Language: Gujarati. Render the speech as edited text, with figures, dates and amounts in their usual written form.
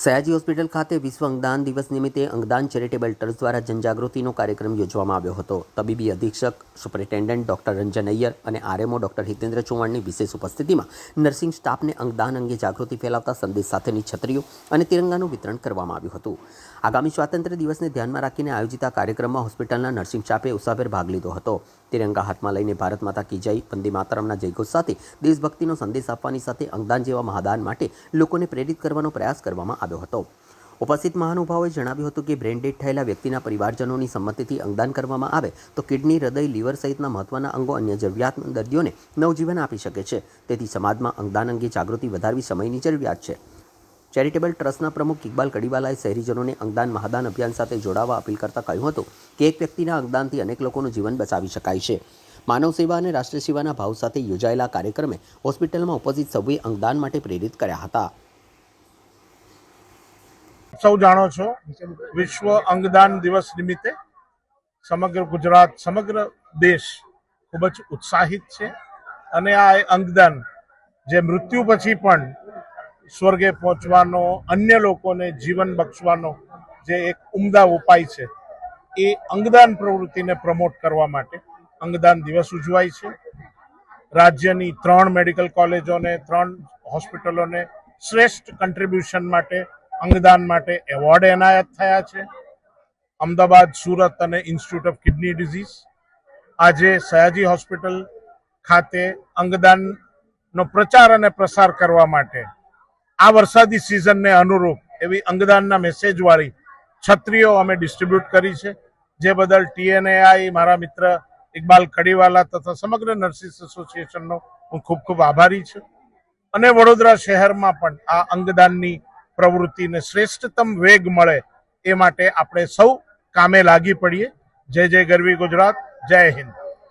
સયાજી હોસ્પિટલ ખાતે વિશ્વ અંગદાન દિવસ નિમિત્તે અંગદાન ચેરિટેબલ ટ્રસ્ટ દ્વારા જનજાગૃતિનો કાર્યક્રમ યોજવામાં આવ્યો હતો। તબીબી અધિક્ષક સુપરિન્ટેન્ડન્ટ ડોક્ટર રંજન અય્યર અને આરએમઓ ડોક્ટર હિતેન્દ્ર ચૌહાણની વિશેષ ઉપસ્થિતિમાં નર્સિંગ સ્ટાફને અંગદાન અંગે જાગૃતિ ફેલાવતા સંદેશ સાથેની છત્રીઓ અને તિરંગાનું વિતરણ કરવામાં આવ્યું હતું। આગામી સ્વાતંત્ર્ય દિવસને ધ્યાનમાં રાખીને આયોજિત આ કાર્યક્રમમાં હોસ્પિટલના નર્સિંગ સ્ટાફે ઉત્સાહભેર ભાગ લીધો હતો। તિરંગા હાથમાં લઈને ભારત માતા કી જય, વંદે માતરમના જયઘોષ સાથે દેશભક્તિનો સંદેશ આપવાની સાથે અંગદાન જેવા મહાદાન માટે લોકોને પ્રેરિત કરવાનો પ્રયાસ કરવામાં આવ્યો હતો। ઉપસ્થિત મહાનુભાવોએ જણાવ્યું હતું કે બ્રેન ડેડ થયેલા વ્યક્તિના પરિવારજનોની સંમતિથી અંગદાન કરવામાં આવે તો કિડની, હૃદય, લીવર સહિતના મહત્વના અંગો અન્ય જરૂરિયાતમંદ દર્દીઓને નવજીવન આપી શકે છે। તેથી સમાજમાં અંગદાન અંગે જાગૃતિ વધારવી સમયની જરૂરિયાત છે। ચેરિટેબલ ટ્રસ્ટના પ્રમુખ ઇકબાલ કડીવાલાએ શહેરીજનોને અંગદાન મહાદાન અભિયાન સાથે જોડાવા અપીલ કરતા કહ્યું હતું કે એક વ્યક્તિના અંગદાનથી અનેક લોકોનું જીવન બચાવી શકાય છે। માનવ સેવા અને રાષ્ટ્ર સેવાના ભાવ સાથે યોજાયેલા કાર્યક્રમે હોસ્પિટલમાં ઉપસ્થિત સૌએ અંગદાન માટે પ્રેરિત કર્યા હતા। સૌ જાણો છો, વિશ્વ અંગદાન દિવસ નિમિત્તે સમગ્ર ગુજરાત, સમગ્ર દેશ ખૂબ જ ઉત્સાહિત છે અને આ અંગદાન જે મૃત્યુ પછી પણ સ્વર્ગે પહોંચવાનો, અન્ય લોકોને જીવન બક્ષવાનો જે એક ઉમદા ઉપાય છે, એ અંગદાન પ્રવૃત્તિને પ્રમોટ કરવા માટે અંગદાન દિવસ ઉજવાય છે। રાજ્યની 3 મેડિકલ કોલેજોને, 3 હોસ્પિટલોને શ્રેષ્ઠ કન્ટ્રીબ્યુશન માટે અંગદાન માટે એવોર્ડ એનાયત થયા છે। અમદાવાદ, સુરત અને ઇન્સ્ટિટ્યૂટ ઓફ કિડની ડિઝીઝ આજે સયાજી હોસ્પિટલ ખાતે અંગદાનનો પ્રચાર અને પ્રસાર કરવા માટે આ વરસાદી સિઝનને અનુરૂપ એવી અંગદાનના મેસેજવાળી છત્રીઓ અમે ડિસ્ટ્રીબ્યુટ કરી છે, જે બદલ TNAI, મારા મિત્ર ઇકબાલ કડીવાલા તથા સમગ્ર નર્સિસ એસોસિએશનનો હું ખૂબ ખૂબ આભારી છું। અને વડોદરા શહેરમાં પણ આ અંગદાનની પ્રવૃત્તિને શ્રેષ્ઠતમ વેગ મળે એ માટે આપણે સૌ કામે લાગી પડીએ। જય જય ગરવી ગુજરાત, જય હિન્દ।